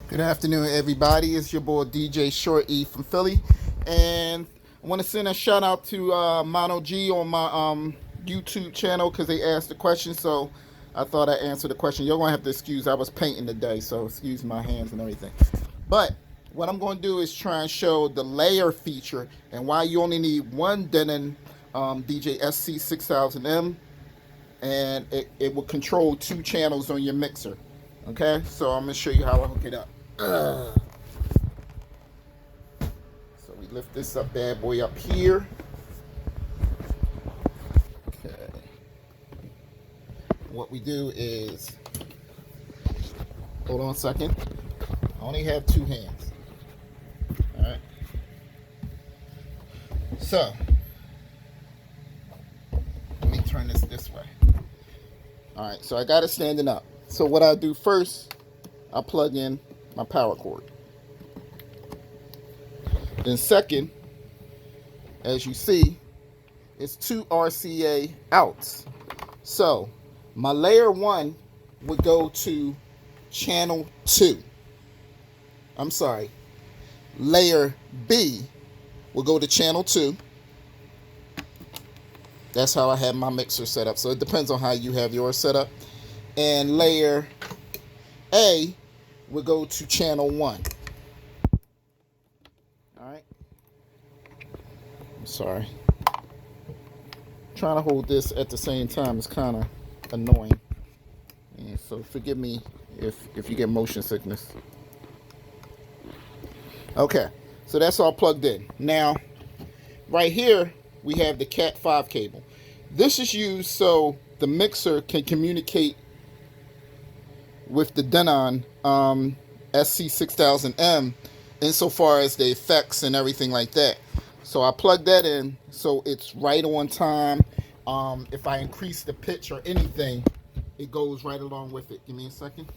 Good afternoon, everybody. It's your boy DJ Short E from Philly, and I want to send a shout out to Mono G on my YouTube channel because they asked the question. So I thought I'd answer the question. You're gonna have to excuse. I was painting today, so excuse my hands and everything. But what I'm going to do is try and show the layer feature and why you only need one Denon DJ Sc6000m, and it will control two channels on your mixer. Okay, so I'm gonna show you how I hook it up. So we lift this up bad boy up here. Okay. What we do is, hold on a second. I only have two hands. Alright. So, let me turn this way. Alright, so I got it standing up. So what I do first, I plug in my power cord. Then second, as you see, it's two RCA outs. So my layer 1 would go to channel 2. I'm sorry. Layer B will go to channel 2. That's how I have my mixer set up. So it depends on how you have yours set up. And layer A will go to channel 1. Alright. I'm sorry. Trying to hold this at the same time is kind of annoying. And so forgive me if you get motion sickness. Okay. So that's all plugged in. Now, right here, we have the Cat 5 cable. This is used so the mixer can communicate with the Denon Sc6000m insofar as the effects and everything like that. So I plug that in so it's right on time. If I increase the pitch or anything, it goes right along with it. Give me a second.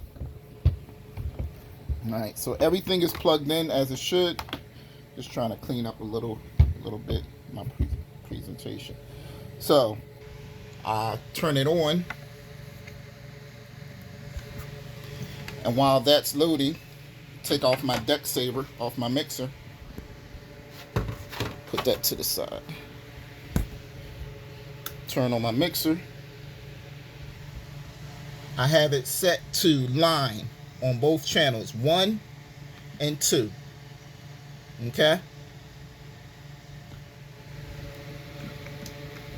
Alright, so everything is plugged in as it should. Just trying to clean up a little bit my presentation. So I turn it on. And while that's loading, take off my deck saver off my mixer. Put that to the side. Turn on my mixer. I have it set to line on both channels, 1 and 2. Okay?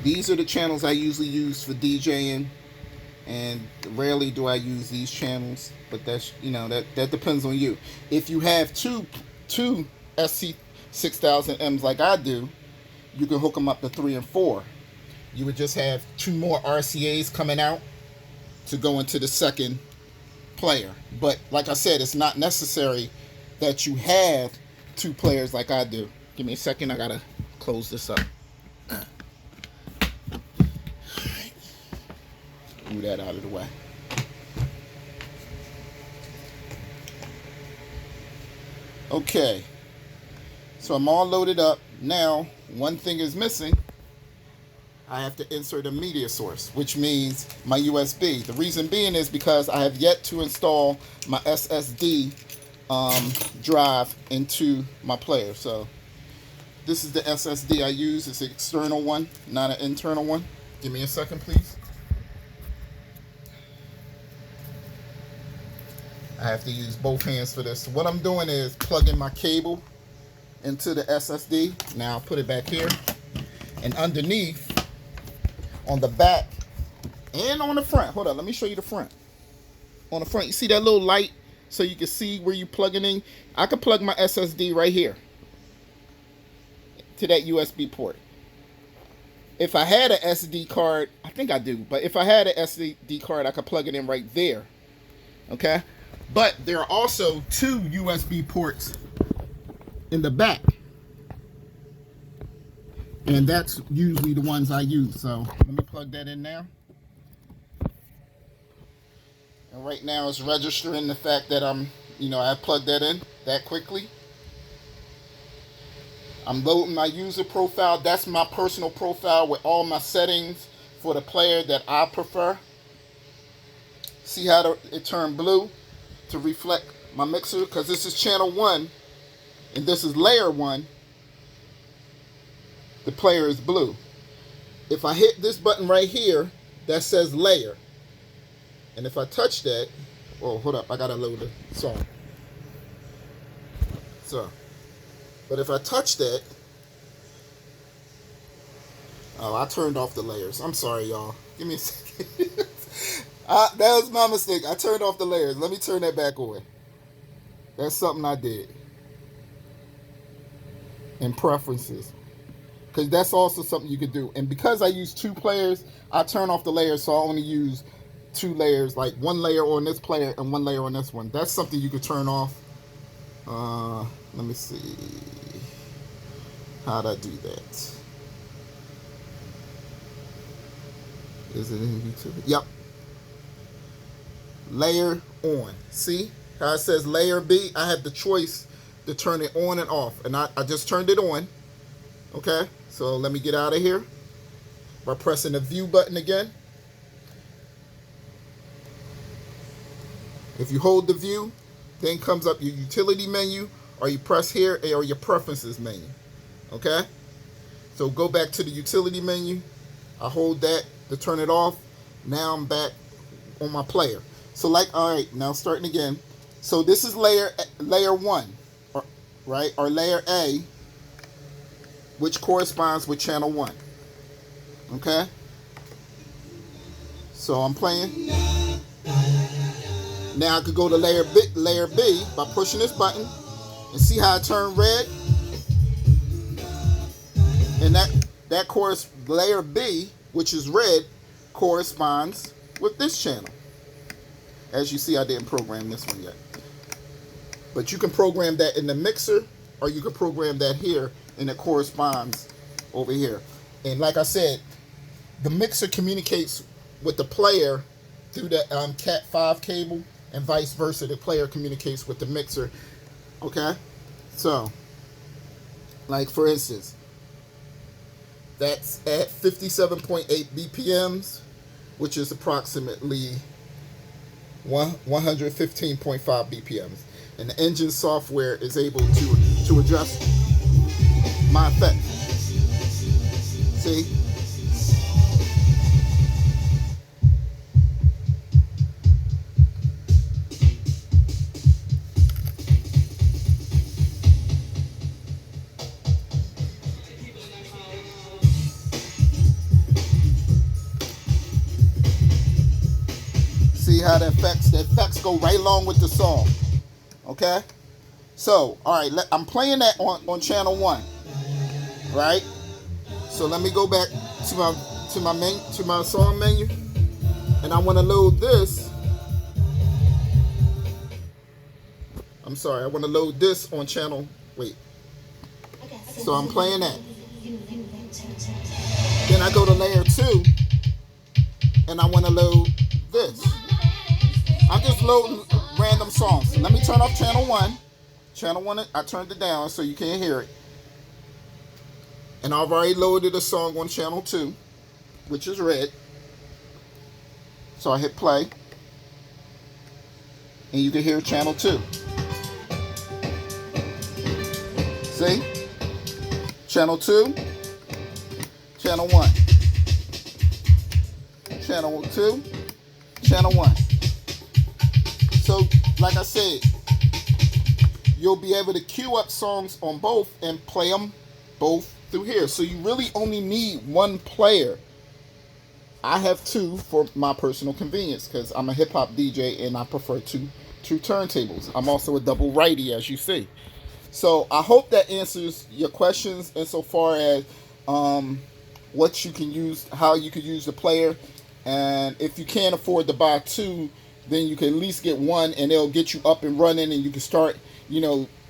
These are the channels I usually use for DJing, and rarely do I use these channels, but that's, you know, that depends on you. If you have two Sc6000Ms like I do, you can hook them up to 3 and 4. You would just have 2 more RCAs coming out to go into the second player. But like I said, it's not necessary that you have 2 players like I do. Give me a second, I gotta close this up. Move that out of the way. Okay, so I'm all loaded up. Now, one thing is missing. I have to insert a media source, which means my USB. The reason being is because I have yet to install my SSD drive into my player. So this is the SSD I use. It's an external one, not an internal one. Give me a second, please. I have to use both hands for this. So what I'm doing is plugging my cable into the SSD. Now I'll put it back here. And underneath, on the back and on the front, hold on, let me show you the front. On the front, you see that little light so you can see where you plug it in? I can plug my SSD right here to that USB port. If I had an SD card, I think I do, but if I had an SD card, I could plug it in right there. Okay? But there are also 2 USB ports in the back. And that's usually the ones I use. So let me plug that in now. And right now it's registering the fact that I plugged that in that quickly. I'm loading my user profile. That's my personal profile with all my settings for the player that I prefer. See how it turned blue to reflect my mixer, because this is channel 1 and this is layer 1, the player is blue. If I hit this button right here that says layer, and if I touch that, oh, hold up, I gotta load the song. So, but if I touch that, oh, I turned off the layers. I'm sorry, y'all. Give me a second. That was my mistake. I turned off the layers. Let me turn that back on. That's something I did. In preferences. Because that's also something you could do. And because I use 2 players, I turn off the layers, so I only use 2 layers, like 1 layer on this player and 1 layer on this one. That's something you could turn off. Let me see. How'd I do that? Is it in YouTube? Yep. Layer on. See how it says layer B? I have the choice to turn it on and off. And I just turned it on. Okay. So let me get out of here by pressing the view button again. If you hold the view, then comes up your utility menu, or you press here, or your preferences menu. Okay. So go back to the utility menu. I hold that to turn it off. Now I'm back on my player. So like, all right, now starting again. So this is layer 1, right, or layer A, which corresponds with channel 1. Okay. So I'm playing. Now I could go to layer B by pushing this button, and see how it turned red. And that course layer B, which is red, corresponds with this channel. As you see, I didn't program this one yet. But you can program that in the mixer, or you can program that here, and it corresponds over here. And like I said, the mixer communicates with the player through the Cat5 cable, and vice versa. The player communicates with the mixer. Okay? So, like for instance, that's at 57.8 BPMs, which is approximately 115.5 BPMs. And the engine software is able to adjust my effect. See? See how the effects go right along with the song. Okay, so all right, I'm playing that on channel 1, right? So let me go back to my song menu, and I want to load this. I'm sorry, I want to load this on channel. Wait. So I'm playing that. Then I go to layer 2, and I want to load this. I'm just loading random songs. Let me turn off channel 1. Channel 1, I turned it down so you can't hear it. And I've already loaded a song on channel 2, which is red. So I hit play. And you can hear channel 2. See? Channel 2. Channel 1. Channel 2. Channel 1. So, like I said, you'll be able to queue up songs on both and play them both through here. So you really only need 1 player. I have 2 for my personal convenience because I'm a hip-hop DJ and I prefer two turntables. I'm also a double righty, as you see. So I hope that answers your questions insofar as what you can use, how you could use the player. And if you can't afford to buy 2, then you can at least get 1, and it'll get you up and running, and you can start,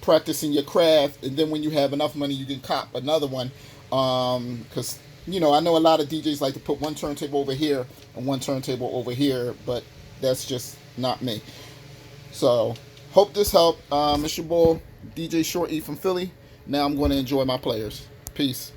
practicing your craft. And then when you have enough money, you can cop another one. Because, I know a lot of DJs like to put 1 turntable over here and 1 turntable over here, but that's just not me. So, hope this helped. It's your boy, DJ Short E from Philly. Now I'm going to enjoy my players. Peace.